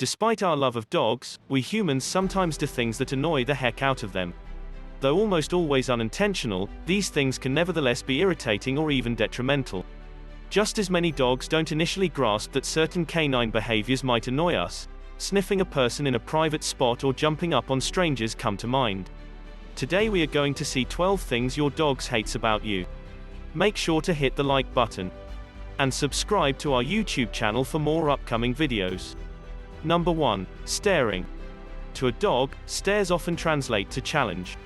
Despite our love of dogs, we humans sometimes do things that annoy the heck out of them. Though almost always unintentional, these things can nevertheless be irritating or even detrimental. Just as many dogs don't initially grasp that certain canine behaviors might annoy us, sniffing a person in a private spot or jumping up on strangers come to mind. Today we are going to see 12 things your dog hates about you. Make sure to hit the like button and subscribe to our YouTube channel for more upcoming videos. Number 1. Staring. To a dog, stares often translate to challenge.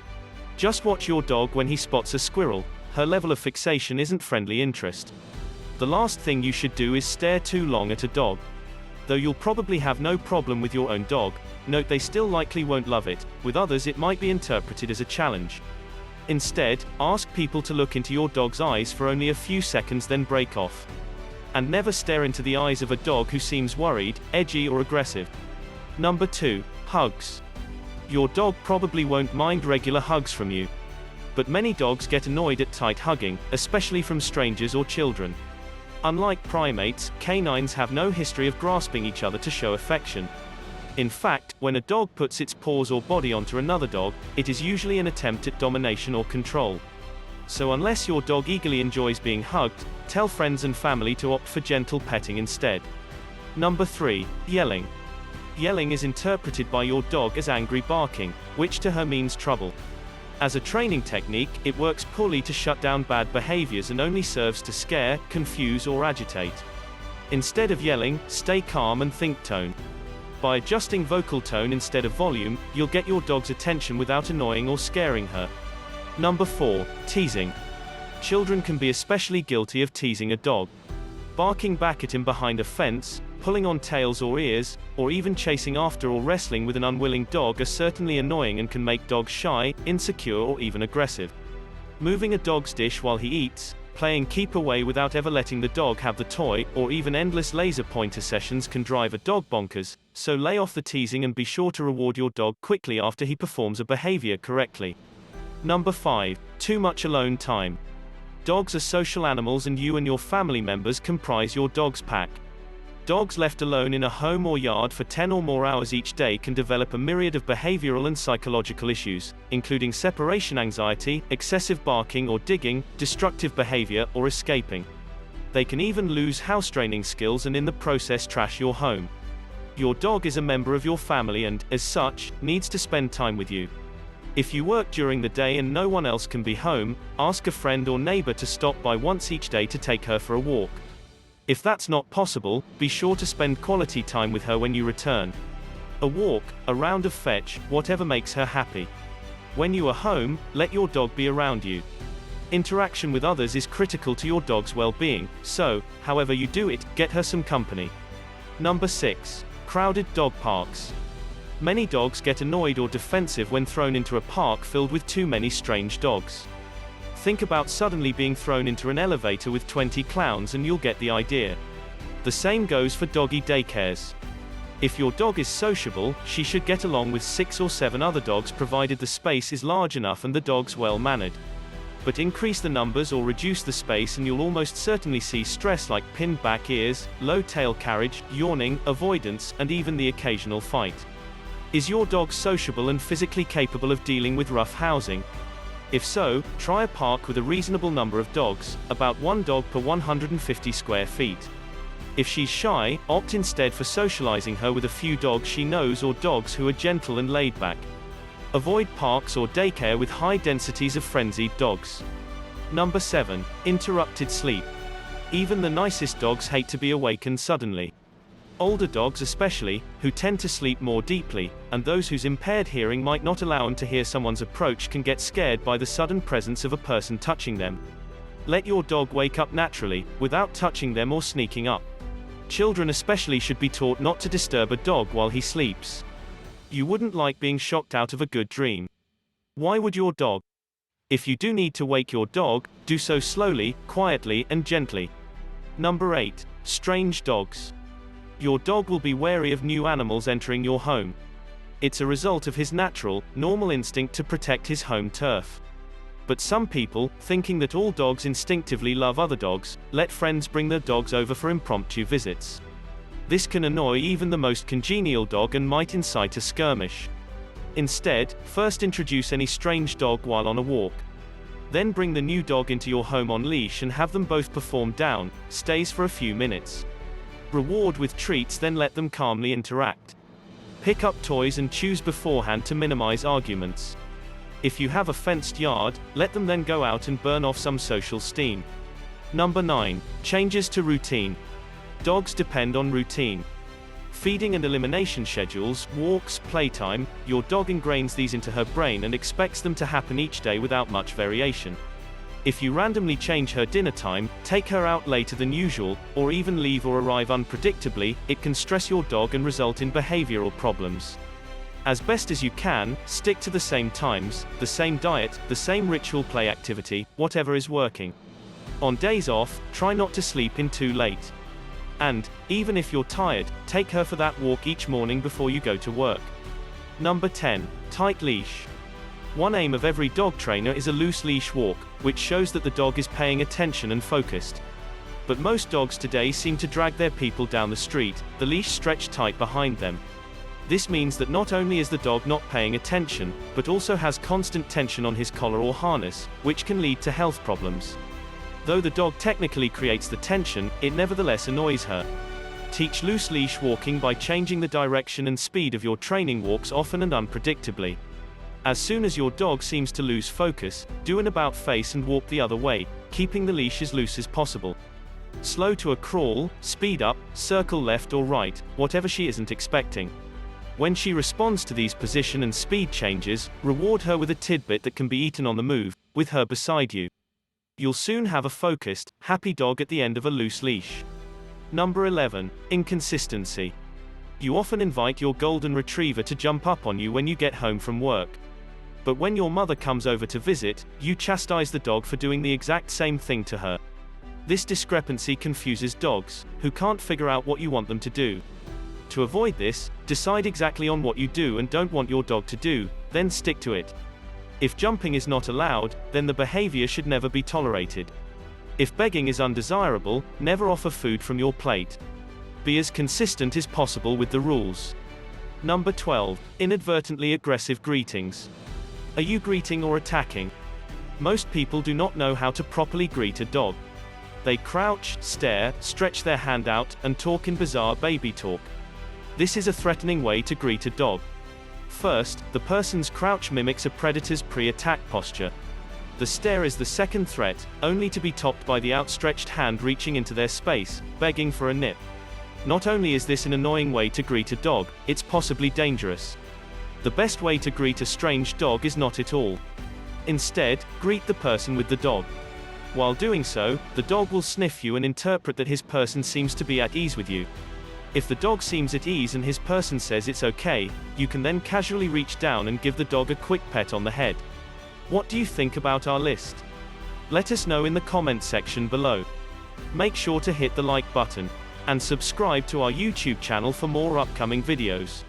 Just watch your dog when he spots a squirrel. Her level of fixation isn't friendly interest. The last thing you should do is stare too long at a dog. Though you'll probably have no problem with your own dog, note they still likely won't love it. With others it might be interpreted as a challenge. Instead, ask people to look into your dog's eyes for only a few seconds, then break off. And never stare into the eyes of a dog who seems worried, edgy or aggressive. Number 2. Hugs. Your dog probably won't mind regular hugs from you. But many dogs get annoyed at tight hugging, especially from strangers or children. Unlike primates, canines have no history of grasping each other to show affection. In fact, when a dog puts its paws or body onto another dog, it is usually an attempt at domination or control. So unless your dog eagerly enjoys being hugged, tell friends and family to opt for gentle petting instead. Number 3. Yelling. Yelling is interpreted by your dog as angry barking, which to her means trouble. As a training technique, it works poorly to shut down bad behaviors and only serves to scare, confuse or agitate. Instead of yelling, stay calm and think tone. By adjusting vocal tone instead of volume, you'll get your dog's attention without annoying or scaring her. Number 4. Teasing. Children can be especially guilty of teasing a dog. Barking back at him behind a fence, pulling on tails or ears, or even chasing after or wrestling with an unwilling dog are certainly annoying and can make dogs shy, insecure or even aggressive. Moving a dog's dish while he eats, playing keep away without ever letting the dog have the toy, or even endless laser pointer sessions can drive a dog bonkers, so lay off the teasing and be sure to reward your dog quickly after he performs a behavior correctly. Number 5. Too much alone time. Dogs are social animals and you and your family members comprise your dog's pack. Dogs left alone in a home or yard for 10 or more hours each day can develop a myriad of behavioral and psychological issues, including separation anxiety, excessive barking or digging, destructive behavior, or escaping. They can even lose house training skills and in the process trash your home. Your dog is a member of your family and, as such, needs to spend time with you. If you work during the day and no one else can be home, ask a friend or neighbor to stop by once each day to take her for a walk. If that's not possible, be sure to spend quality time with her when you return. A walk, a round of fetch, whatever makes her happy. When you are home, let your dog be around you. Interaction with others is critical to your dog's well-being, so, however you do it, get her some company. Number 6. Crowded dog parks. Many dogs get annoyed or defensive when thrown into a park filled with too many strange dogs. Think about suddenly being thrown into an elevator with 20 clowns and you'll get the idea. The same goes for doggy daycares. If your dog is sociable, she should get along with 6 or 7 other dogs provided the space is large enough and the dog's well-mannered. But increase the numbers or reduce the space and you'll almost certainly see stress like pinned back ears, low tail carriage, yawning, avoidance, and even the occasional fight. Is your dog sociable and physically capable of dealing with rough housing? If so, try a park with a reasonable number of dogs, about 1 dog per 150 square feet. If she's shy, opt instead for socializing her with a few dogs she knows or dogs who are gentle and laid back. Avoid parks or daycare with high densities of frenzied dogs. Number 7. Interrupted sleep. Even the nicest dogs hate to be awakened suddenly. Older dogs especially, who tend to sleep more deeply, and those whose impaired hearing might not allow them to hear someone's approach can get scared by the sudden presence of a person touching them. Let your dog wake up naturally, without touching them or sneaking up. Children especially should be taught not to disturb a dog while he sleeps. You wouldn't like being shocked out of a good dream. Why would your dog? If you do need to wake your dog, do so slowly, quietly, and gently. Number 8. Strange dogs. Your dog will be wary of new animals entering your home. It's a result of his natural, normal instinct to protect his home turf. But some people, thinking that all dogs instinctively love other dogs, let friends bring their dogs over for impromptu visits. This can annoy even the most congenial dog and might incite a skirmish. Instead, first introduce any strange dog while on a walk. Then bring the new dog into your home on leash and have them both perform down, stays for a few minutes. Reward with treats, then let them calmly interact. Pick up toys and choose beforehand to minimize arguments. If you have a fenced yard, let them then go out and burn off some social steam. Number 9. Changes to routine. Dogs depend on routine. Feeding and elimination schedules, walks, playtime, your dog ingrains these into her brain and expects them to happen each day without much variation. If you randomly change her dinner time, take her out later than usual, or even leave or arrive unpredictably, it can stress your dog and result in behavioral problems. As best as you can, stick to the same times, the same diet, the same ritual play activity, whatever is working. On days off, try not to sleep in too late. And, even if you're tired, take her for that walk each morning before you go to work. Number 10. Tight leash. One aim of every dog trainer is a loose leash walk, which shows that the dog is paying attention and focused. But most dogs today seem to drag their people down the street, the leash stretched tight behind them. This means that not only is the dog not paying attention, but also has constant tension on his collar or harness, which can lead to health problems. Though the dog technically creates the tension, it nevertheless annoys her. Teach loose leash walking by changing the direction and speed of your training walks often and unpredictably. As soon as your dog seems to lose focus, do an about face and walk the other way, keeping the leash as loose as possible. Slow to a crawl, speed up, circle left or right, whatever she isn't expecting. When she responds to these position and speed changes, reward her with a tidbit that can be eaten on the move, with her beside you. You'll soon have a focused, happy dog at the end of a loose leash. Number 11. Inconsistency. You often invite your golden retriever to jump up on you when you get home from work. But when your mother comes over to visit, you chastise the dog for doing the exact same thing to her. This discrepancy confuses dogs, who can't figure out what you want them to do. To avoid this, decide exactly on what you do and don't want your dog to do, then stick to it. If jumping is not allowed, then the behavior should never be tolerated. If begging is undesirable, never offer food from your plate. Be as consistent as possible with the rules. Number 12. Inadvertently aggressive greetings. Are you greeting or attacking? Most people do not know how to properly greet a dog. They crouch, stare, stretch their hand out, and talk in bizarre baby talk. This is a threatening way to greet a dog. First, the person's crouch mimics a predator's pre-attack posture. The stare is the second threat, only to be topped by the outstretched hand reaching into their space, begging for a nip. Not only is this an annoying way to greet a dog, it's possibly dangerous. The best way to greet a strange dog is not at all. Instead, greet the person with the dog. While doing so, the dog will sniff you and interpret that his person seems to be at ease with you. If the dog seems at ease and his person says it's okay, you can then casually reach down and give the dog a quick pet on the head. What do you think about our list? Let us know in the comment section below. Make sure to hit the like button and subscribe to our YouTube channel for more upcoming videos.